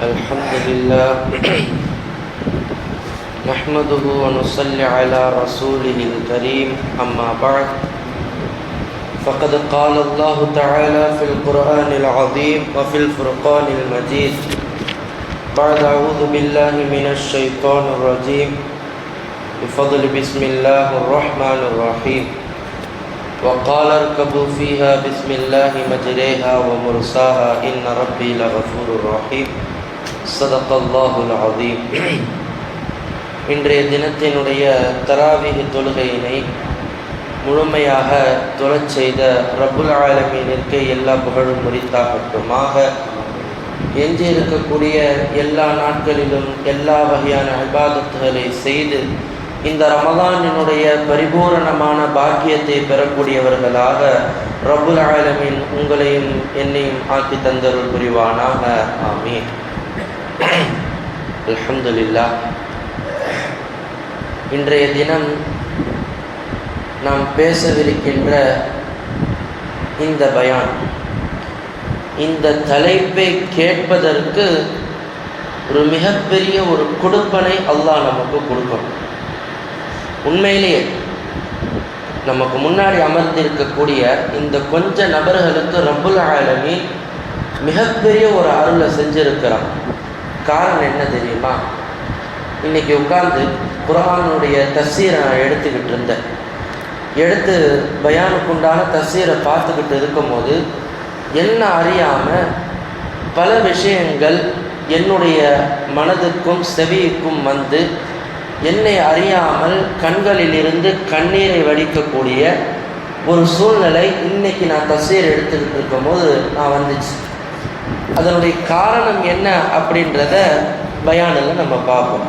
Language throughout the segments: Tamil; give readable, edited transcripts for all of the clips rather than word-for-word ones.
الحمد لله نحمده ونصلي على رسوله الكريم أما بعد فقد قال الله تعالى في القرآن العظيم وفي الفرقان المجيد بعد أعوذ بالله من الشيطان الرجيم بفضل بسم الله الرحمن الرحيم وقال اركبوا فيها بسم الله مجريها ومرساها إن ربي لغفور رحيم صدق الله العظيم. இன்றைய தினத்தினுடைய தராவீஹ் தொழுகையினை முழுமையாக தொழச் செய்த ரப்புல் ஆலமீனிற்கு எல்லா புகழும் உரித்தாகட்டுமாக. எஞ்சி இருக்கக்கூடிய எல்லா நாட்களிலும் எல்லா வகையான இபாதத்துகளை செய்து இந்த ரமதானினுடைய பரிபூரணமான பாக்கியத்தை பெறக்கூடியவர்களாக ரப்புல் ஆலமீன் உங்களையும் என்னையும் ஆக்கி தந்தருள் புரிவானாக. ஆமீன். அல்ஹம்துலில்லாஹ். இன்றைய தினம் நாம் பேசவிருக்கின்ற இந்த பயான், இந்த தலைப்பை கேட்பதற்கு ஒரு மிகப்பெரிய ஒரு கொடுப்பனை அல்லாஹ் நமக்கு கொடுக்கணும். உண்மையிலேயே நமக்கு முன்னாடி அமர்ந்திருக்கக்கூடிய இந்த கொஞ்ச நபர்களுக்கு ரப்புல் ஆலமீன் மிகப்பெரிய ஒரு அருளை செஞ்சிருக்கிறான். காரணம் என்ன தெரியுமா? இன்றைக்கி உட்கார்ந்து குர்ஆனுடைய தஃசீரை நான் எடுத்துக்கிட்டு இருந்தேன். எடுத்து பயானுக்குண்டான தஃசீரை பார்த்துக்கிட்டு இருக்கும்போது என்ன அறியாமல் பல விஷயங்கள் என்னுடைய மனதுக்கும் செவிக்கும் வந்து என்னை அறியாமல் கண்களிலிருந்து கண்ணீரை வடிக்கக்கூடிய ஒரு சூழ்நிலை இன்னைக்கு நான் தஃசீர் எடுத்துக்கிட்டு இருக்கும்போது நான் வந்துச்சு. அதனுடைய காரணம் என்ன அப்படின்றத பயானில் நம்ம பார்ப்போம்.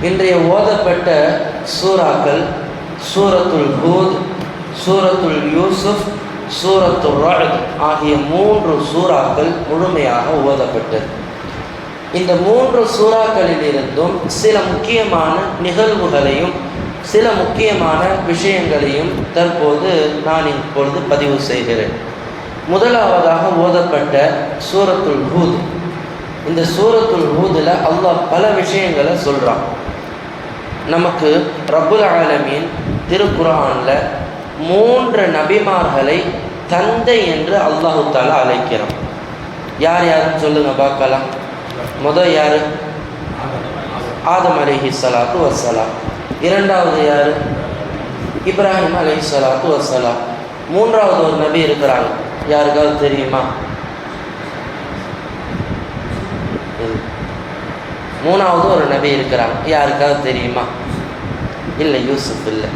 இன்றைய ஓதப்பட்ட சூறாக்கள் சூரத்துல் ஹூத், சூரத்துல் யூசுஃப், சூரத்துல் ரஅத் ஆகிய 3 சூறாக்கள் முழுமையாக ஓதப்பட்டது. இந்த 3 சூறாக்களிலிருந்தும் சில முக்கியமான நிகழ்வுகளையும் சில முக்கியமான விஷயங்களையும் தற்போது நான் இப்பொழுது பதிவு செய்கிறேன். முதலாவதாக ஓதப்பட்ட சூரத்துல் ஹூத். இந்த சூரத்துல் ஹூதில் அல்லாஹ் பல விஷயங்களை சொல்கிறான். நமக்கு ரப்புல் ஆலமீன் திருக்குர்ஆனில் 3 நபிமார்களை தந்தை என்று அல்லாஹு தஆலா அழைக்கிறான். யார் யாருன்னு சொல்லுங்க பார்க்கலாம். முதல் யார்? ஆதம் அலைஹிஸ்ஸலாத்து வஸ்ஸலாம். இரண்டாவது யார்? இப்ராஹிம் அலைஹிஸ்ஸலாத்து வஸ்ஸலாம். மூன்றாவது ஒரு நபி இருக்கிறாங்க. யாருக்காவது தெரியுமா? மூணாவது ஒரு நபி இருக்கிறாங்க. யாருக்காவது தெரியுமா? இல்லை, யூசுப் இல்லை.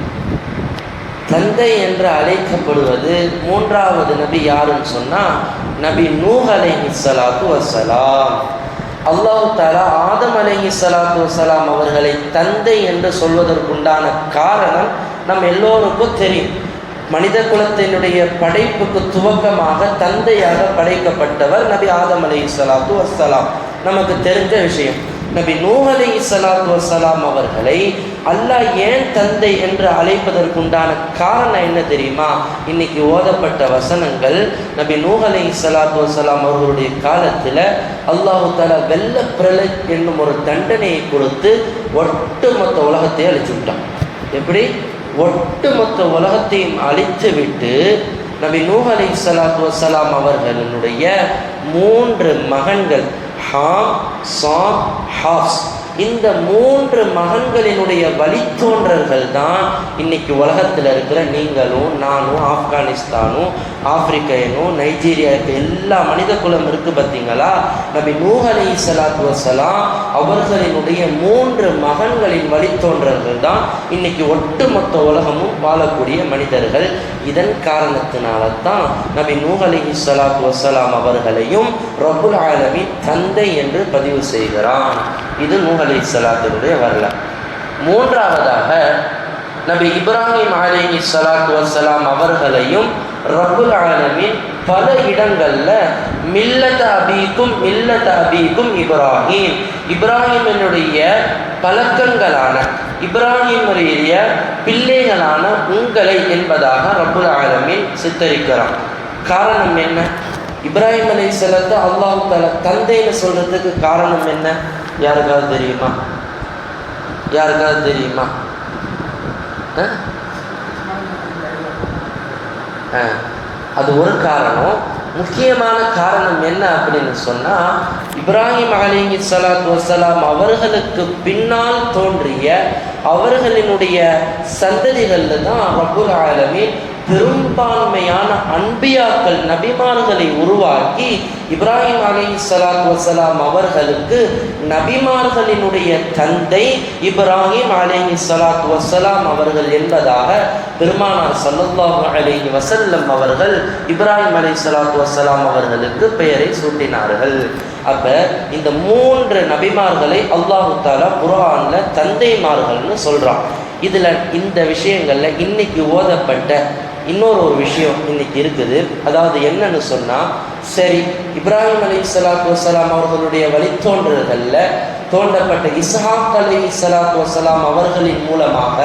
தந்தை என்று அழைக்கப்படுவது 3வது நபி யாருன்னு சொன்னால் நபி நூஹ் அலைஹிஸ்ஸலாத்து வஸ்ஸலாம். அல்லாஹ் தஆலா ஆதம் அலைஹிஸ்ஸலாத்து வஸ்ஸலாம் அவர்களை தந்தை என்று சொல்வதற்குண்டான காரணம் நம் எல்லோருக்கும் தெரியும். மனித குலத்தினுடைய படைப்புக்கு துவக்கமாக தந்தையாக படைக்கப்பட்டவர் நபி ஆதம் அலைஹிஸ்ஸலாத்து வஸ்ஸலாம். நமக்கு தெரிஞ்ச விஷயம். நபி நூஹ் அலைஹிஸ்ஸலாத்து வஸ்ஸலாம் அவர்களை அல்லாஹ் ஏன் தந்தை என்று அழைப்பதற்குண்டான காரணம் என்ன தெரியுமா? இன்னைக்கு ஓதப்பட்ட வசனங்கள் நபி நூஹ் அலைஹிஸ்ஸலாத்து வஸ்ஸலாம் அவர்களுடைய காலத்தில் அல்லாஹு தஆலா வெள்ள பிரளய என்னும் ஒரு தண்டனையை கொடுத்து ஒட்டுமொத்த உலகத்தை அழிச்சு விட்டான். எப்படி? ஒட்டுமொத்த உலகத்தையும் அழித்து விட்டு நபி நூஹ் அலைஹிஸ்ஸலாத்து வஸ்ஸலாம் அவர்களுடைய 3 மகன்கள் ஹாம், சாம், ஹாஃப்ஸ், இந்த 3 மகன்களினுடைய வழித்தோன்றர்கள் தான் இன்னைக்கு உலகத்தில் இருக்கிற நீங்களும் நானும் ஆப்கானிஸ்தானும் ஆப்பிரிக்கையனும் நைஜீரியாவுக்கு எல்லா மனித குலம் இருக்குது பார்த்தீங்களா? நபி நூஹ் அலைஹிஸ்ஸலாத்து வஸ்ஸலாம் அவர்களினுடைய 3 மகன்களின் வழித்தோன்றர்கள் தான் இன்னைக்கு ஒட்டுமொத்த உலகமும் வாழக்கூடிய மனிதர்கள். இதன் காரணத்தினால தான் நபி நூஹ் அலைஹிஸ்ஸலாத்து வஸ்ஸலாம் அவர்களையும் ரப்புல் ஆலமீன் தந்தை என்று பதிவு செய்கிறான். இது நூஹ் அலைஹிஸ்ஸலாத்துடைய வரலாறு. மூன்றாவதாக நபி இப்ராஹிம் அலைஹிஸ்ஸலாத்து வஸ்ஸலாம் அவர்களையும் ரப்புல் ஆலமீன் பல இடங்களில் மில்லத அபீக்கும் இப்ராஹிம், இப்ராஹிமினுடைய பழக்கங்களான இப்ராஹிமுடைய பிள்ளைகளான உங்களை என்பதாக ரப்புல் ஆலமீன் சித்தரிக்கிறான். காரணம் என்ன? இப்ராஹிம் அலைஹிஸ்ஸலாத்தை அல்லாஹ் தஆலா தந்தைன்னு சொல்றதுக்கு காரணம் என்ன? யாருக்காவது தெரியுமா? யாருக்காவது தெரியுமா? அது ஒரு காரணம். முக்கியமான காரணம் என்ன அப்படின்னு சொன்னால், இப்ராஹிம் அலைஹிஸ்ஸலாத்து வஸ்ஸலாம் அவர்களுக்கு பின்னால் தோன்றிய அவர்களினுடைய சந்ததிகளில் தான் ரப்புல் ஆலமீன் பெரும்பான்மையான அன்பியாக்கள் நபிமார்களை உருவாக்கி இப்ராஹிம் அலைஹிஸ்ஸலாத்து வஸ்ஸலாம் அவர்களுக்கு நபிமார்களினுடைய தந்தை இப்ராஹிம் அலைஹிஸ்ஸலாத்து வஸ்ஸலாம் அவர்கள் என்பதாக பெருமானார் ஸல்லல்லாஹு அலைஹி வஸல்லம் அவர்கள் இப்ராஹிம் அலைஹிஸ்ஸலாத்து வஸ்ஸலாம் அவர்களுக்கு பெயரை சூட்டினார்கள். அப்போ இந்த 3 நபிமார்களை அல்லாஹு தஆலா குர்ஆனில் தந்தைமார்கள்னு சொல்கிறான். இதில் இந்த விஷயங்களில் இன்னைக்கு ஓதப்பட்ட இன்னொரு விஷயம் இன்னைக்கு இருக்குது. அதாவது என்னன்னு சொன்னால், சரி, இப்ராஹிம் அலைஹிஸ்ஸலாத்து வஸ்ஸலாம் அவர்களுடைய வழித்தோன்றல்களில் தோன்றப்பட்ட இஸ்ஹாக் அலைஹிஸ்ஸலாத்து வஸ்ஸலாம் அவர்களின் மூலமாக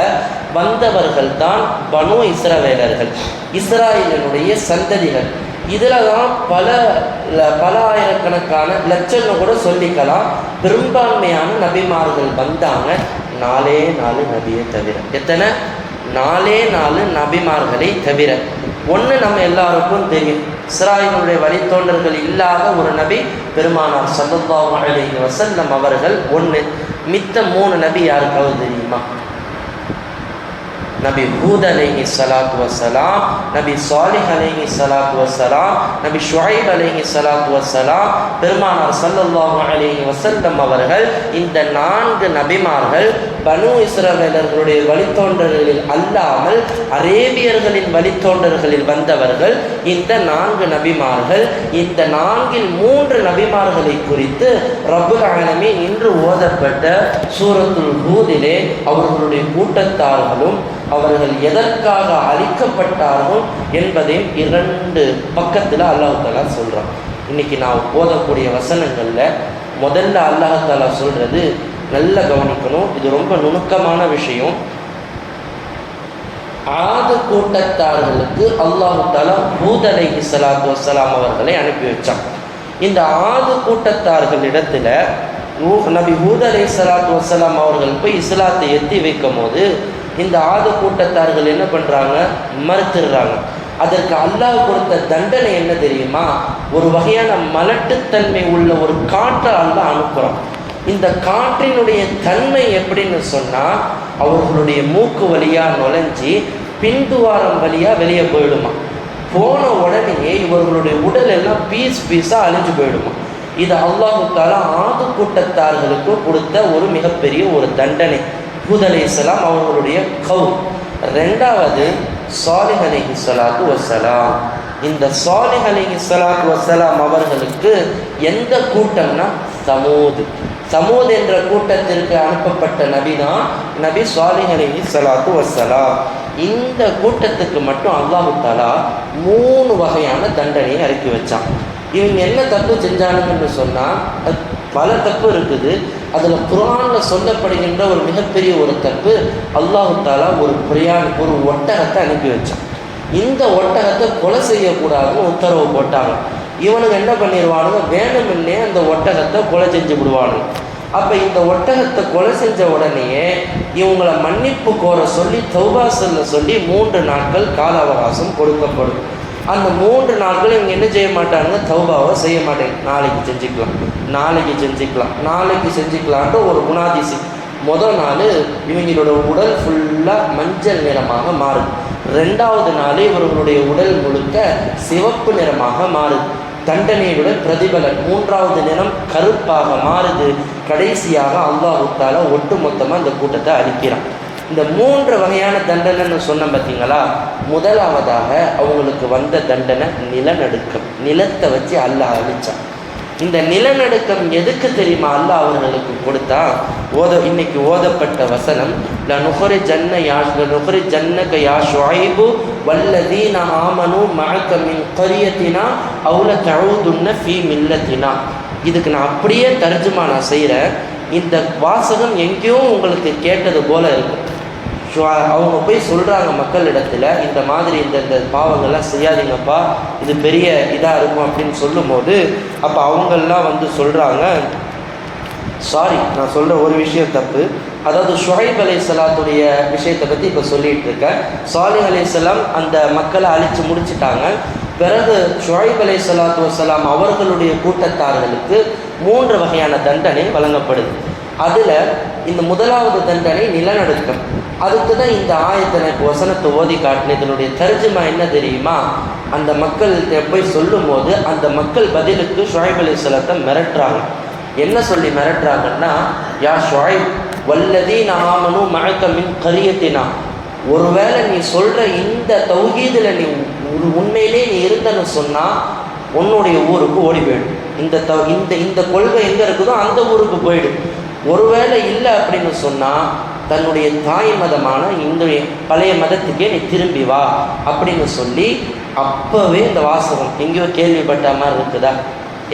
வந்தவர்கள் தான் பனு இஸ்ரவேலர்கள், இஸ்ராயலினுடைய சந்ததிகள். இதில் தான் பல ஆயிரக்கணக்கான லட்சம்னு கூட சொல்லிக்கலாம் பெரும்பான்மையான நபிமார்கள் வந்தாங்க. 4 நபியை தவிர. எத்தனை? 4 நபிமார்களை தவிர. ஒன்று நம்ம எல்லாருக்கும் தெரியும், இஸ்ராயலுடைய வழித்தோன்றல்கள் இல்லாத ஒரு நபி பெருமானார் ஸல்லல்லாஹு அலைஹி வஸல்லம் அவர்கள் ஒன்று. மித்த 3 நபி யாருக்காவது தெரியுமா? நபி ஹூத் அலைஹிஸ்ஸலாத்து வஸ்ஸலாம், நபி சாலிஹ் அலைஹிஸ்ஸலாத்து வஸ்ஸலாம், நபி ஷுஐப் அலைஹிஸ்ஸலாத்து வஸ்ஸலாம், பெருமானார் ஸல்லல்லாஹு அலைஹி வஸல்லம் அவர்கள். இந்த 4 நபிமார்கள் பனு இஸ்ரவேலர்களுடைய வழித்தோன்றல்களில் அல்லாமல் அரேபியர்களின் வழித்தோன்றல்களில் வந்தவர்கள். இந்த 4 நபிமார்கள். இந்த 4இல் 3 நபிமார்களை குறித்து ரப்புல் ஆலமீன் இன்று ஓதப்பட்ட சூரத்துல் ஹூதிலே அவர்களுடைய கூட்டத்தார்களும் அவர்கள் எதற்காக அழிக்கப்பட்டார்கள் என்பதையும் 2 பக்கத்தில் அல்லாஹ் தஆலா சொல்கிறான். இன்னைக்கு நான் ஓதக்கூடிய வசனங்களில் முதல்ல அல்லாஹ் தஆலா சொல்கிறது நல்லா கவனிக்கணும். இது ரொம்ப நுணுக்கமான விஷயம். ஆது கூட்டத்தார்களுக்கு அல்லாஹ் தஆலா ஹூத் அலைஹிஸ்ஸலாத்து வஸ்ஸலாம் அவர்களை அனுப்பி வச்சான். இந்த ஆது கூட்டத்தார்களிடத்தில் நபி ஹூத் அலைஹிஸ்ஸலாத்து வஸ்ஸலாம் அவர்கள் போய் இஸ்லாத்தை எத்தி வைக்கும் போது இந்த ஆது கூட்டத்தார்கள் என்ன பண்ணுறாங்க? மறுத்துடுறாங்க. அதற்கு அல்லாஹ் கொடுத்த தண்டனை என்ன தெரியுமா? ஒரு வகையான மலட்டுத்தன்மை உள்ள ஒரு காற்றை அல்லாஹ் அனுப்புகிறான். இந்த காற்றினுடைய தன்மை எப்படின்னு சொன்னால், அவர்களுடைய மூக்கு வழியாக நுழைஞ்சி பின்துவாரம் வழியாக வெளியே போயிடுமா. போன உடனேயே இவர்களுடைய உடல் எல்லாம் பீஸாக அழிஞ்சு போயிடுமா. இது அல்லாஹ் தஆலா ஆது கூட்டத்தார்களுக்கு கொடுத்த ஒரு மிகப்பெரிய ஒரு தண்டனை. ஹூத் அலைஹிஸ்ஸலாம் அவர்களுடைய கௌம். 2வது சாலிஹ் அலைஹிஸ்ஸலாத்து வஸ்ஸலாம். இந்த சாலிஹ் அலைஹிஸ்ஸலாத்து வஸ்ஸலாம் அவர்களுக்கு எந்த கூட்டம்னா சமூத் என்ற கூட்டத்திற்கு அனுப்பப்பட்ட நபி தான் நபி சாலிஹ் அலைஹிஸ்ஸலாத்து வஸ்ஸலாம். இந்த கூட்டத்துக்கு மட்டும் அல்லாஹ் தஆலா 3 வகையான தண்டனையை இறக்கி வச்சான். இவங்க என்ன தப்பு செஞ்சானுங்கன்னு சொன்னால், பல தப்பு இருக்குது. அதில் குர்ஆனில் சொல்லப்படுகின்ற ஒரு மிகப்பெரிய ஒரு தப்பு, அல்லாஹ் தஆலா ஒரு ஒட்டகத்தை அனுப்பி வச்சான். இந்த ஒட்டகத்தை கொலை செய்யக்கூடாதுன்னு உத்தரவு போட்டாங்க. இவனுங்க என்ன பண்ணிடுவானுங்க? வேணுமுன்னே அந்த ஒட்டகத்தை கொலை செஞ்சு விடுவானுங்க. அப்போ இந்த ஒட்டகத்தை கொலை செஞ்ச உடனேயே இவங்களை மன்னிப்பு கோர சொல்லி தௌபா சொல்ல சொல்லி 3 நாட்கள் கால அவகாசம் கொடுக்கப்படும். அந்த 3 நாட்கள் இவங்க என்ன செய்ய மாட்டாங்க? தௌபாவை செய்ய மாட்டேங்க. நாளைக்கு செஞ்சுக்கலான்ட்டு ஒரு குணாதிசி. முதல் நாள் இவங்களோட உடல் ஃபுல்லாக மஞ்சள் நிறமாக மாறுது. 2வது நாள் இவர்களுடைய உடல் முழுக்க சிவப்பு நிறமாக மாறுது. தண்டனையோட பிரதிபலன் 3வது நிறம் கருப்பாக மாறுது. கடைசியாக அல்லாஹ் தஆலா ஒட்டு மொத்தமாக இந்த கூட்டத்தை அழிக்கிறான். இந்த 3 வகையான தண்டனைன்னு சொன்ன பார்த்தீங்களா? முதலாவதாக அவங்களுக்கு வந்த தண்டனை நிலநடுக்கம். நிலத்தை வச்சு அல்லாஹ் அழிச்சான். இந்த நிலநடுக்கம் எதுக்கு தெரியுமா அல்லாஹ் அவர்களுக்கு கொடுத்தா? இன்னைக்கு ஓதப்பட்ட வசனம், லனுக்ரிஜன்னக யா ஷுஐபு வல்லதீன ஆமனு மஅக மின் கரியத்தினா அவு லதஊதுன்ன ஃபீ மில்லத்தினா. இதுக்கு நான் அப்படியே தர்ஜுமா செய்கிறேன். இந்த வாசகம் எங்கேயோ உங்களுக்கு கேட்டது போல இருக்கும். அவங்க போய் சொல்கிறாங்க மக்களிடத்தில், இந்த மாதிரி இந்த பாவங்கள்லாம் செய்யாதீங்கப்பா, இது பெரிய இதாக இருக்கும் அப்படின்னு சொல்லும்போது, அப்போ அவங்கெல்லாம் வந்து சொல்கிறாங்க, சாரி நான் சொல்கிற ஒரு விஷயம் தப்பு. அதாவது ஷுஐப் அலைஹிஸ்ஸலாத்துடைய விஷயத்தை பற்றி இப்போ சொல்லிகிட்டு இருக்கேன். சாலிஹ் அலைஹிஸ்ஸலாம் அந்த மக்களை அழித்து முடிச்சுட்டாங்க. பிறகு ஷுஐப் அலைஹிஸ்ஸலாத்து வஸ்ஸலாம் அவர்களுடைய கூட்டத்தார்களுக்கு 3 வகையான தண்டனை வழங்கப்படுது. அதில் இந்த முதலாவது தண்டனை நிலநடுக்கம். அதுக்கு தான் இந்த ஆயத்தனை வசனத்தை ஓதி காட்டின. இதனுடைய தர்ஜுமா என்ன தெரியுமா? அந்த மக்கள்கிட்ட போய் சொல்லும் போது அந்த மக்கள் பதிலுக்கு ஷுஐப் அலைஹிஸ்ஸலாத்தை மிரட்டுறாங்க. என்ன சொல்லி மிரட்டுறாங்கன்னா, யா ஷுஐப் வல்லதீன ஆமனு மஅக மின் கரியத்தினா, ஒருவேளை நீ சொல்கிற இந்த தௌஹீதில் நீ உண்மையிலே நீ இருந்தன்னு சொன்னால் உன்னுடைய ஊருக்கு ஓடி போயிடும். இந்த கொள்கை எங்கே இருக்குதோ அந்த ஊருக்கு போயிடும். ஒருவேளை இல்லை அப்படின்னு சொன்னால் தன்னுடைய தாய் மதமான இந்த பழைய மதத்துக்கே நீ திரும்பி வா அப்படின்னு சொல்லி, அப்போவே இந்த வாசகம் எங்கேயோ கேள்விப்பட்ட மாதிரி இருக்குதா?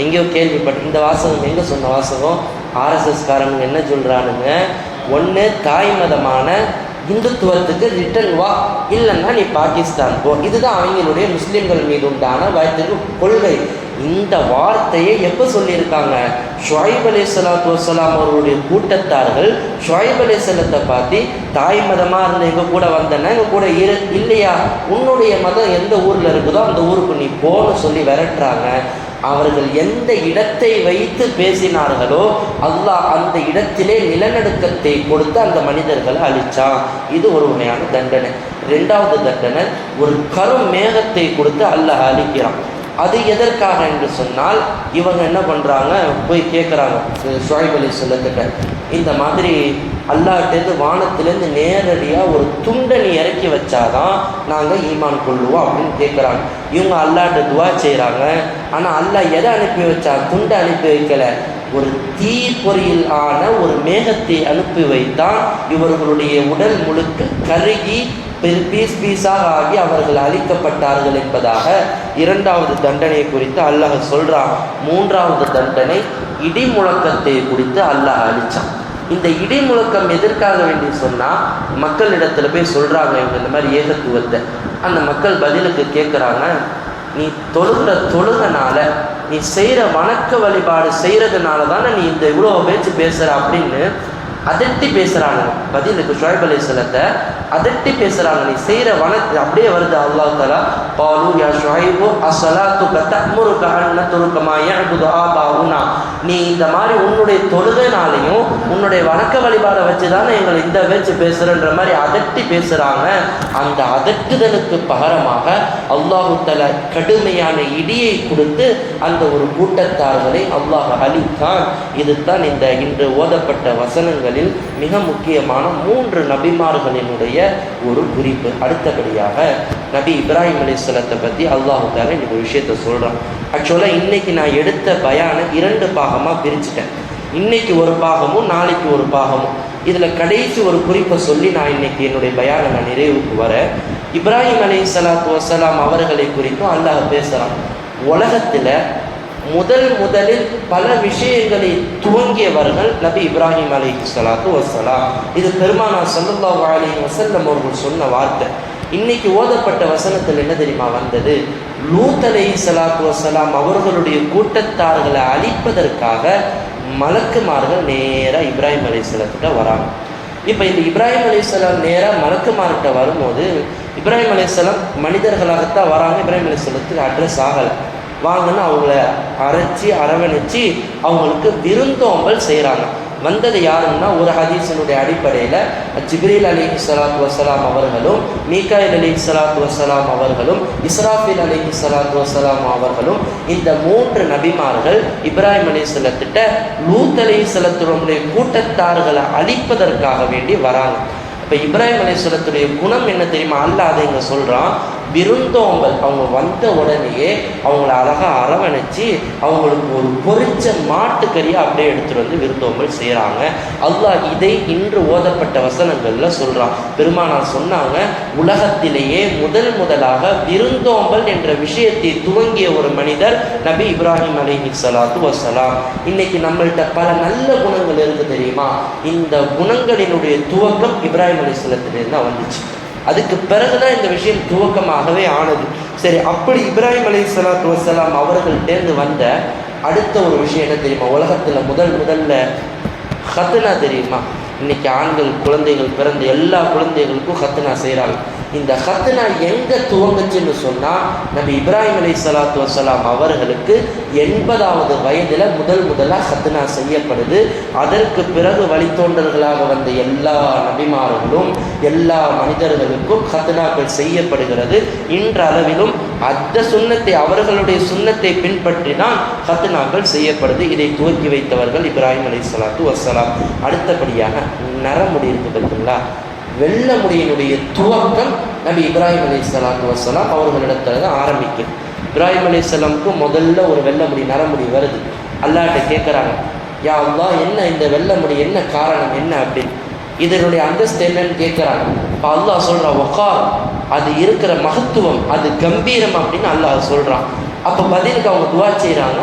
எங்கேயோ கேள்விப்பட்ட இந்த வாசகம் எங்கே சொன்ன வாசகம்? ஆர்எஸ்எஸ்காரங்க என்ன சொல்கிறானுங்க, ஒன்று தாய் மதமான இந்துத்துவத்துக்கு ரிட்டன் வா, இல்லைன்னா நீ பாகிஸ்தான் போ. இதுதான் அவங்களுடைய முஸ்லீம்கள் மீது உண்டான வயதுக்கு கொள்கை. இந்த வார்த்தையை எப்போ சொல்லியிருக்காங்க? ஷுஐப் அலைஹிஸ்ஸலாத்து வஸ்ஸலாம் அவருடைய கூட்டத்தார்கள் ஷுஐப் அலைஹிஸ்ஸலாத்தை பார்த்து, தாய் மதமாக இருந்த எங்கள் கூட வந்தேன்னா எங்கள் கூட இல்லையா, உன்னுடைய மதம் எந்த ஊரில் இருக்குதோ அந்த ஊருக்கு நீ போன்னு சொல்லி விரட்டுறாங்க. அவர்கள் எந்த இடத்தை வைத்து பேசினார்களோ அல்லாஹ் அந்த இடத்திலே நிலநடுக்கத்தை கொடுத்து அந்த மனிதர்களை அழிச்சான். இது ஒரு வகையான தண்டனை. 2வது தண்டனை, ஒரு கரும் மேகத்தை கொடுத்து அல்லாஹ் அழிக்கிறான். அது எதற்காக என்று சொன்னால், இவங்க என்ன பண்ணுறாங்க, போய் கேட்குறாங்க ஷுஐப் அலைஹிஸ்ஸலாத்திட்ட, இந்த மாதிரி அல்லாஹ்ட்டேருந்து வானத்திலேருந்து நேரடியாக ஒரு துண்டை நீ இறக்கி வச்சாதான் நாங்கள் ஈமான் கொள்ளுவோம் அப்படின்னு கேட்குறாங்க. இவங்க அல்லாஹ்ட்ட துவா செய்கிறாங்க. ஆனால் அல்லாஹ் எதை அனுப்பி வச்சா? துண்டை அனுப்பி வைக்கலை, ஒரு தீ பொறியில் ஆன ஒரு மேகத்தை அனுப்பி வைத்தான். இவர்களுடைய உடல் முழுக்க கருகி பீஸாக ஆகி அவர்கள் அழிக்கப்பட்டார்கள் என்பதாக 2வது தண்டனையை குறித்து அல்லாஹ் சொல்கிறான். 3வது தண்டனை இடி முழக்கத்தை குறித்து அல்லாஹ் அழிச்சான். இந்த இடி முழக்கம் எதற்காக வேண்டி சொன்னால், மக்களிடத்தில் போய் சொல்கிறாங்க இவங்க இந்த மாதிரி ஏகத்துவத்தை. அந்த மக்கள் பதிலுக்கு கேட்குறாங்க, நீ தொழுகனால, நீ செய்கிற வணக்க வழிபாடு செய்கிறதுனால தானே நீ இந்த இவ்வளோ பேச்சு பேசுகிற அப்படின்னு அதட்டி பேசுகிறாங்க. பதிலுக்கு ஷுஐப் அலைஹிஸ்ஸலாத்தை அதட்டி பேசுகிறாங்க. நீ செய்கிற வணக்கம் அப்படியே வருது. அல்லாஹ் தஆலா பாலு யா ஷுஐபு அஸ்ஸலாத்துக தஅமுருக அன் நத்ருக மா யஅபுது ஆபாஉனா, நீ இந்த மாதிரி உன்னுடைய தொழுகைனாலையும் உன்னுடைய வணக்க வழிபாடை வச்சு தானே எங்களை இந்த பேச்சு பேசுகிறன்ற மாதிரி அதட்டி பேசுகிறாங்க. அந்த அதட்டுதலுக்கு பகரமாக அல்லாஹு தஆலா கடுமையான இடியை கொடுத்து அந்த ஒரு கூட்டத்தார்களை அல்லாஹ் அழித்தான். இதுதான் இந்த இன்று ஓதப்பட்ட வசனங்கள் மிக முக்கியமான 3 நபிமார்களினுடைய ஒரு குறிப்பு. அடுத்தபடியாக நபி இப்ராஹிம் அலைஹிஸ்ஸலாத்தை பற்றி அல்லாஹ் தஆலா இந்த விஷயத்தை சொல்கிறான். ஆக்சுவலாக இன்னைக்கு நான் எடுத்த பயானை 2 பாகமாக பிரிச்சுட்டேன். இன்னைக்கு ஒரு பாகமும் நாளைக்கு ஒரு பாகமும். இதில் கடைசி ஒரு குறிப்பை சொல்லி நான் இன்னைக்கு என்னுடைய பயானை நான் நிறைவுக்கு வரேன். இப்ராஹிம் அலைஹிஸ்ஸலாத்து வஸ்ஸலாம் அவர்களை குறித்தும் அல்லாஹ் பேசுகிறான். உலகத்தில் முதலில் பல விஷயங்களை துவங்கியவர்கள் நபி இப்ராஹிம் அலைஹிஸ்ஸலாத்து வஸ்ஸலாம். இது பெருமானார் ஸல்லல்லாஹு அலைஹி வஸல்லம் அவர்கள் சொன்ன வார்த்தை. இன்னைக்கு ஓதப்பட்ட வசனத்தில் என்ன தெரியுமா வந்தது? லூத் அலைஹிஸ்ஸலாத்து வஸ்ஸலாம் அவர்களுடைய கூட்டத்தார்களை அழிப்பதற்காக மலக்குமார்கள் நேராக இப்ராஹிம் அலைஹிஸ்ஸலாத்திட்ட வராங்க. இப்போ இந்த இப்ராஹிம் அலைஹிஸ்ஸலாம் நேராக மலக்குமார்கிட்ட வரும்போது, இப்ராஹிம் அலைஹிஸ்ஸலாம் மனிதர்களாகத்தான் வராங்க. இப்ராஹிம் அலைஹிஸ்ஸலாத்துக்கு அட்ரஸ் ஆகலை. வாங்கன்னு அவங்கள அரவணைச்சி அவங்களுக்கு விருந்தோம்பல் செய்கிறாங்க. வந்தது யாருன்னா, ஒரு ஹதீஸினுடைய அடிப்படையில் ஜிப்ரீல் அலைஹிஸ்ஸலாத்து வஸ்ஸலாம் அவர்களும், மீகாயில் அலைஹிஸ்ஸலாத்து வஸ்ஸலாம் அவர்களும், இஸ்ராஃபீல் அலைஹிஸ்ஸலாத்து வஸ்ஸலாம் அவர்களும், இந்த 3 நபிமார்கள் இப்ராஹிம் அலைஹிஸ்ஸலாத்திட்ட லூத் அலைஹிஸ்ஸலாத்துடைய கூட்டத்தார்களை அழிப்பதற்காக வேண்டி வராங்க. இப்போ இப்ராஹிம் அலைஹிஸ்ஸலாத்துடைய குணம் என்ன தெரியுமா? அல்லாஹ் அதை இங்கே சொல்கிறான். விருந்தோம்பல். அவங்க வந்த உடனேயே அவங்கள அழகாக அரவணைச்சி அவங்களுக்கு ஒரு பொரிச்ச மாட்டுக்கறியை அப்படியே எடுத்துகிட்டு வந்து விருந்தோம்பல் செய்கிறாங்க. அல்லாஹ் இதை இன்று ஓதப்பட்ட வசனங்களில் சொல்கிறான். பெருமானார் சொன்னாங்க, உலகத்திலேயே முதலாக விருந்தோம்பல் என்ற விஷயத்தை துவங்கிய ஒரு மனிதர் நபி இப்ராஹிம் அலைஹிஸ்ஸலாத்து வஸ்ஸலாம். இன்னைக்கு நம்மள்கிட்ட பல நல்ல குணங்கள் இருக்கு தெரியுமா? இந்த குணங்களினுடைய துவக்கம் இப்ராஹிம் அலைஹிஸ்ஸலாத்திலிருந்து தான் வந்துச்சு. அதுக்கு பிறகுதான் இந்த விஷயம் துவக்கமாகவே ஆனது. சரி, அப்படி இப்ராஹிம் அலைஹிஸ்ஸலாத்து வஸ்ஸலாம் அவர்கள்டேருந்து வந்த அடுத்த ஒரு விஷயம் என்ன தெரியுமா? உலகத்தில் முதல்ல ஹத்னா தெரியுமா? இன்னைக்கு ஆண்கள் குழந்தைகள் பிறந்த எல்லா குழந்தைகளுக்கும் ஹத்னா செய்கிறாங்க. இந்த ஹத்னா எங்கே துவங்குச்சுன்னு சொன்னால், நபி இப்ராஹிம் அலைஹிஸ்ஸலாத்து வஸ்ஸலாம் அவர்களுக்கு 80வது வயதில் முதலாக ஹத்னா செய்யப்படுது. அதற்கு பிறகு வழித்தோன்றல்களாக வந்த எல்லா நபிமார்களும் எல்லா மனிதர்களுக்கும் ஹத்னாக்கள் செய்யப்படுகிறது. இன்றளவிலும் அந்த சுன்னத்தை, அவர்களுடைய சுன்னத்தை பின்பற்றி தான் ஹத்னாக்கள் செய்யப்படுது. இதை துவக்கி வைத்தவர்கள் இப்ராஹிம் அலைஹிஸ்ஸலாத்து வஸ்ஸலாம். அடுத்தபடியாக நரமுடி இருக்கு பார்த்தீங்களா? வெள்ள முடியினுடைய துவக்கம் நபி இப்ராஹிம் அலைஹிஸ்ஸலாத்து வஸ்ஸலாம் அவர்களிடத்துல தான் ஆரம்பிக்கும். இப்ராஹிம் அலைஹிஸ்ஸலாமுக்கு முதல்ல ஒரு வெள்ள முடி நரமுடி வருது. அல்லாஹ்ட்ட கேட்குறாங்க, யா அல்லாஹ், என்ன இந்த வெள்ள முடி, என்ன காரணம், என்ன அப்படின்னு, இதனுடைய அந்தஸ்து என்னன்னு கேட்குறாங்க. இப்போ அல்லாஹ் சொல்கிறான், வகார், அது இருக்கிற மகத்துவம், அது கம்பீரம் அப்படின்னு அல்லாஹ் சொல்கிறான். அப்போ பதிலுக்கு அவங்க துவா செய்கிறாங்க,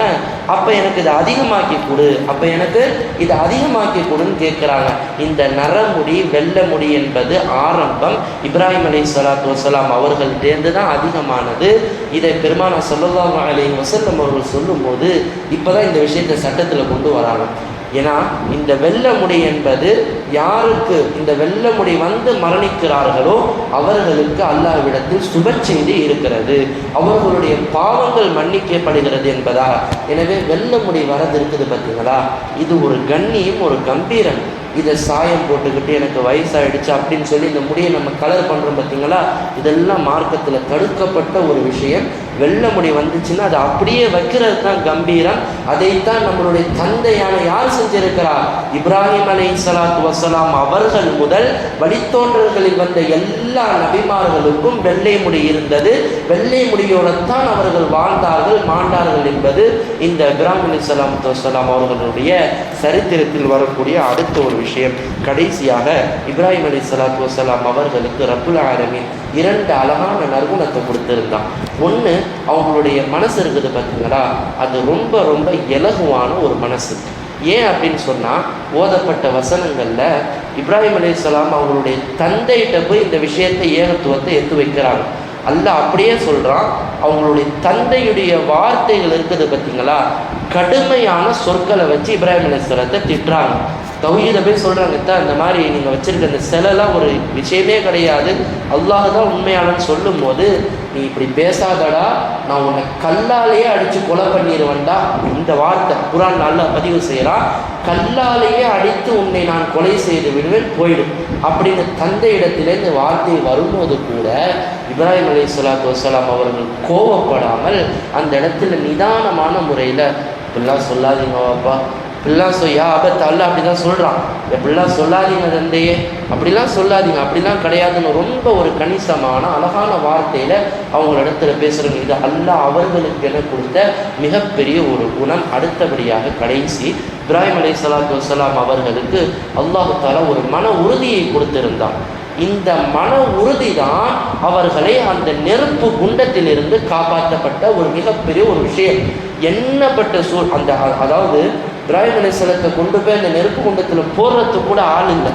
அப்போ எனக்கு இதை அதிகமாக்கி கொடு, அப்போ எனக்கு இதை அதிகமாக்கி கொடுன்னு கேட்குறாங்க. இந்த நரமுடி வெள்ள முடி என்பது ஆரம்பம் இப்ராஹிம் அலைஹிஸ்ஸலாத்து வஸ்ஸலாம் அவர்கள்டேருந்து தான் அதிகமானது. இதை பெருமானார் ஸல்லல்லாஹு அலைஹி வஸல்லம் அவர்கள் சொல்லும்போது இப்போ தான் இந்த விஷயத்தை சட்டத்தில் கொண்டு வராங்க. ஏன்னா இந்த வெள்ள முடி என்பது யாருக்கு இந்த வெள்ள முடி வந்து மரணிக்கிறார்களோ அவர்களுக்கு அல்லாஹ்விடத்தில் சுப செய்தி இருக்கிறது, அவர்களுடைய பாவங்கள் மன்னிக்கப்படுகிறது என்பதா. எனவே வெள்ள முடி வரது இருக்குது பார்த்தீங்களா, இது ஒரு கண்ணியம், ஒரு கம்பீரம். இதை சாயம் போட்டுக்கிட்டு எனக்கு வயசாகிடுச்சு அப்படின்னு சொல்லி இந்த முடியை நம்ம கலர் பண்ணுறோம் பார்த்தீங்களா, இதெல்லாம் மார்க்கத்தில் தடுக்கப்பட்ட ஒரு விஷயம். வெள்ள முடி வந்துச்சுன்னா அதை அப்படியே வைக்கிறது தான் கம்பீரம். அதைத்தான் நம்மளுடைய தந்தையான யார் செஞ்சிருக்கிறார்? இப்ராஹிம் அலைஹிஸ்ஸலாத்து வஸ்ஸலாம் அவர்கள் முதல் வழித்தோன்றல்களில் வந்த எல்லா நபிமார்களுக்கும் வெள்ளை முடி இருந்தது. வெள்ளை முடியோடத்தான் அவர்கள் வாழ்ந்தார்கள், மாண்டார்கள் என்பது இந்த இப்ராஹிம் அலைஹிஸ்ஸலாத்து வஸ்ஸலாம் அவர்களுடைய சரித்திரத்தில் வரக்கூடிய அடுத்த ஒரு விஷயம். கடைசியாக இப்ராஹிம் அலைஹிஸ்ஸலாத்து வஸ்ஸலாம் அவர்களுக்கு ரப்புல் ஆலமீன் 2 அழகான நற்குணத்தை கொடுத்திருந்தான். ஒன்று, அவங்களுடைய மனசு இருக்குது பார்த்தீங்களா, அது ரொம்ப ரொம்ப இலகுவான ஒரு மனசு. ஏன் அப்படின்னு சொன்னால், ஓதப்பட்ட வசனங்களில் இப்ராஹிம் அலைஹிஸ்ஸலாம் அவங்களுடைய தந்தைகிட்ட போய் இந்த விஷயத்தை, ஏகத்துவத்தை எடுத்து வைக்கிறாங்க. அல்லாஹ் அப்படியே சொல்கிறான், அவங்களுடைய தந்தையுடைய வார்த்தைகள் இருக்குது பார்த்தீங்களா, கடுமையான சொற்களை வச்சு இப்ராஹிம் அலைஹிஸ்ஸலாத்தை திட்டுறாங்க. தௌஹீதை போய் சொல்கிறாங்க, இந்த மாதிரி நீங்கள் வச்சுருக்க இந்த சிலைலாம் ஒரு விஷயமே கிடையாது, அல்லாஹ் தான் உண்மையானன்னு சொல்லும் போது, நீ இப்படி பேசாதடா, நான் உன்னை கல்லாலேயே அடித்து கொலை பண்ணிடுவேன்டா. இந்த வார்த்தை குர்ஆன் அல்லாஹ் பதிவு செய்கிறான், கல்லாலேயே அடித்து உன்னை நான் கொலை செய்து விடுவேன், போயிடும் அப்படின்னு தந்தையிடத்திலே இந்த வார்த்தை வரும்போது கூட இப்ராஹிம் அலைஹிஸ்ஸலாத்து வஸ்ஸலாம் அவர்கள் கோபப்படாமல் அந்த இடத்துல நிதானமான முறையில், இப்படிலாம் சொல்லாதீங்க வாப்பா, இப்படிலாம் யா அபத், அல்ல அப்படி தான் சொல்கிறான், எப்படிலாம் சொல்லாதீங்க தந்தையே, அப்படிலாம் சொல்லாதீங்க, அப்படிலாம் கிடையாதுன்னு ரொம்ப ஒரு கணிசமான அழகான வார்த்தையில் அவங்களிடத்துல பேசுகிறவங்க. இது அல்லாஹ் அவர்களுக்கு என கொடுத்த மிகப்பெரிய ஒரு குணம். அடுத்தபடியாக கடைசி, இப்ராஹிம் அலைஹிஸ்ஸலாத்து வஸ்ஸலாம் அவர்களுக்கு அல்லாஹ் தஆலா ஒரு மன உறுதியை கொடுத்திருந்தான். இந்த மன உறுதி தான் அவர்களை அந்த நெருப்பு குண்டத்திலிருந்து காப்பாற்றப்பட்ட ஒரு மிகப்பெரிய ஒரு விஷயம். எண்ணப்பட்ட அந்த அதாவது இப்ராஹிம் அலைஹிஸ்ஸலாத்தை கொண்டு போய் அந்த நெருப்பு குண்டத்தில் போடுறதுக்கு கூட ஆள் இல்லை,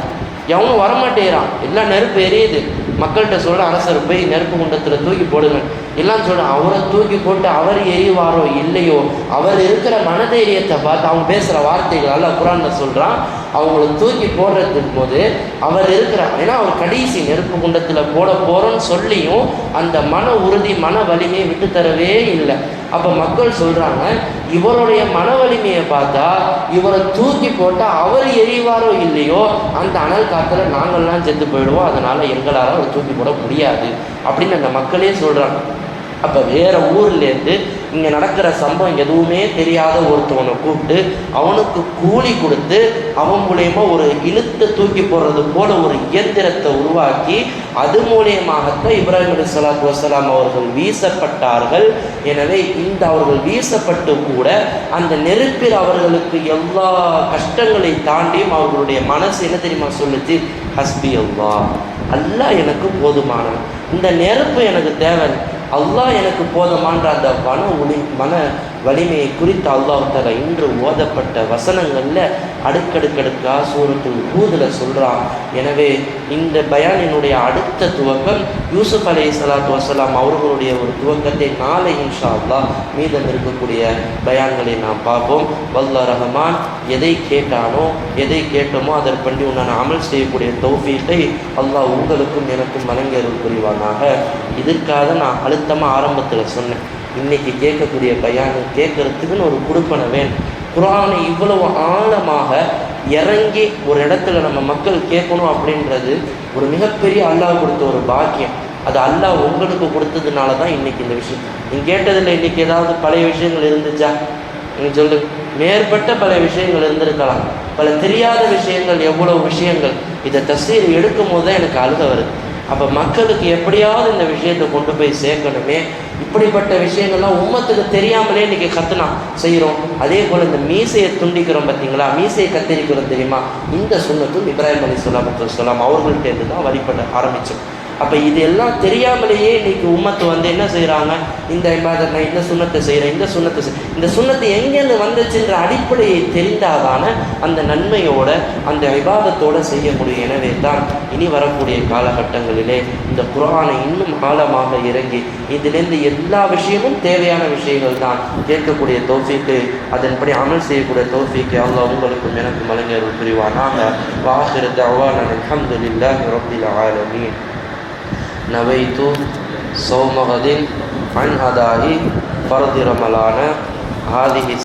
எவனும் வரமாட்டேறான், எல்லாம் நெருப்பு எரியுது. மக்கள்கிட்ட சொல்கிற, அரசர் போய் நெருப்பு குண்டத்தில் தூக்கி போடுங்க, எல்லாம் சொல்கிறேன். அவரை தூக்கி போட்டு அவர் எரிவாரோ இல்லையோ, அவர் இருக்கிற மனதைரியத்தை பார்த்து அவங்க பேசுகிற வார்த்தைகள் அல்லாஹ் குர்ஆனில் சொல்கிறான், அவங்கள தூக்கி போடுறதுக்கு போது அவர் இருக்கிறார். ஏன்னா அவர் கடைசி நெருப்பு குண்டத்தில் போட போகிறோன்னு சொல்லியும் அந்த மன உறுதி, மன வலிமையை விட்டு தரவே இல்லை. அப்போ மக்கள் சொல்கிறாங்க, இவருடைய மன வலிமையை பார்த்தா இவரை தூக்கி போட்டால் அவர் எரிவாரோ இல்லையோ, அந்த அனல் காற்றுல நாங்கள்லாம் செத்து போயிடுவோம், அதனால் எங்களால் அவர் தூக்கி போட முடியாது அப்படின்னு அந்த மக்களே சொல்கிறாங்க. அப்போ வேறு ஊர்லேருந்து இங்கே நடக்கிற சம்பவம் எதுவுமே தெரியாத ஒருத்தவனை கூப்பிட்டு அவனுக்கு கூலி கொடுத்து அவன் மூலயமா ஒரு இழுத்து தூக்கி போடுறது போல ஒரு இயந்திரத்தை உருவாக்கி அது மூலியமாகத்தான் இப்ராஹிம் அலைஹிஸ்ஸலாத்து வஸ்ஸலாம் அவர்கள் வீசப்பட்டார்கள். எனவே இந்த அவர்கள் வீசப்பட்டு கூட அந்த நெருப்பில் அவர்களுக்கு எல்லா கஷ்டங்களை தாண்டியும் அவர்களுடைய மனசு என்ன தெரியுமா சொல்லுச்சு? ஹஸ்பி அல்லாஹ், அல்லாஹ் எனக்கு போதுமானவன், இந்த நெருப்பு எனக்கு தேவை, அல்லாஹ் எனக்கு போதுமான்ற அந்த மன வலிமையை குறித்து அல்லாஹ் தஆலா இன்று ஓதப்பட்ட வசனங்களில் அடுக்கடுக்கடுக்காக சூரத்துல் ஹூதுல சொல்கிறான். எனவே இந்த பயானினுடைய அடுத்த துவக்கம் யூசுப் அலைஹிஸ்ஸலாத்து வஸ்ஸலாம் அவர்களுடைய ஒரு துவக்கத்தை நாளை இன்ஷா அல்லாஹ் மீதம் இருக்கக்கூடிய பயான்களை நாம் பார்ப்போம். வல்லாஹ் ரஹ்மான் எதை கேட்டோமோ அதற்படி உண்டான அமல் செய்யக்கூடிய தௌஃபீக்கை அல்லாஹ் உங்களுக்கும் எனக்கும் வழங்கி அருள் புரிவானாக. இதற்காக நான் அழுத்தமாக ஆரம்பத்தில் சொன்னேன், இன்னைக்கு கேட்கக்கூடிய பயான் கேட்கறதுக்குன்னு ஒரு கொடுப்பனை வேணும். குர்ஆனை இவ்வளவு ஆழமாக இறங்கி ஒரு இடத்துல நம்ம மக்கள் கேட்கணும் அப்படின்றது ஒரு மிகப்பெரிய அல்லாஹ் கொடுத்த ஒரு பாக்கியம். அது அல்லாஹ் உங்களுக்கு கொடுத்ததுனால தான் இன்னைக்கு இந்த விஷயம் நீங்கள் கேட்டதில் இன்னைக்கு ஏதாவது பழைய விஷயங்கள் இருந்துச்சா? நீங்கள் சொல்லு, மேற்பட்ட பல விஷயங்கள் இருந்திருக்கலாம், பல தெரியாத விஷயங்கள், எவ்வளவு விஷயங்கள். இதை தஃசீர் எடுக்கும் போது தான் எனக்கு அழுக வருது. அப்போ மக்களுக்கு எப்படியாவது இந்த விஷயத்தை கொண்டு போய் சேர்க்கணுமே. இப்படிப்பட்ட விஷயங்கள்லாம் உம்மத்துக்கு தெரியாமலே இன்றைக்கி கத்துனா செய்கிறோம். அதே போல் இந்த மீசையை துண்டிக்கிறோம் பார்த்தீங்களா, மீசையை கத்தரிக்கிறோம் தெரியுமா, இந்த சுன்னத்தும் இப்ராஹிம் அலைஹிஸ்ஸலாத்து வஸ்ஸலாம் அவர்கள்ட்டேருந்து தான் வழிபட ஆரம்பித்தோம். அப்போ இது எல்லாம் தெரியாமலேயே இன்றைக்கி உம்மத்து என்ன செய்கிறாங்க, இந்த இபாதத்தை இந்த சுன்னத்தை செய்கிறேன், இந்த சுன்னத்தை எங்கேருந்து வந்துச்சுன்ற அடிப்படையை தெரிந்தாதான அந்த நன்மையோட அந்த இபாதத்தோடு செய்ய முடியும். எனவே தான் இனி வரக்கூடிய காலகட்டங்களிலே இந்த குர்ஆனை இன்னும் ஆழமாக இறங்கி இதிலிருந்து எல்லா விஷயமும் தேவையான விஷயங்கள் தான் கேட்கக்கூடிய தௌஃபீக்கு, அதன்படி அமல் செய்யக்கூடிய தௌஃபீக்கு அல்லாஹ் உங்களுக்கும் எனக்கும் வழங்கி அருள் புரிவானாக. வாஹிரு தஅவானா அல்ஹம்துலில்லாஹி ரப்பில் ஆலமீன். நவைத்து சௌம கதின் அன் அதாஹி ஃபர்தி ரமலான ஹாதிஹி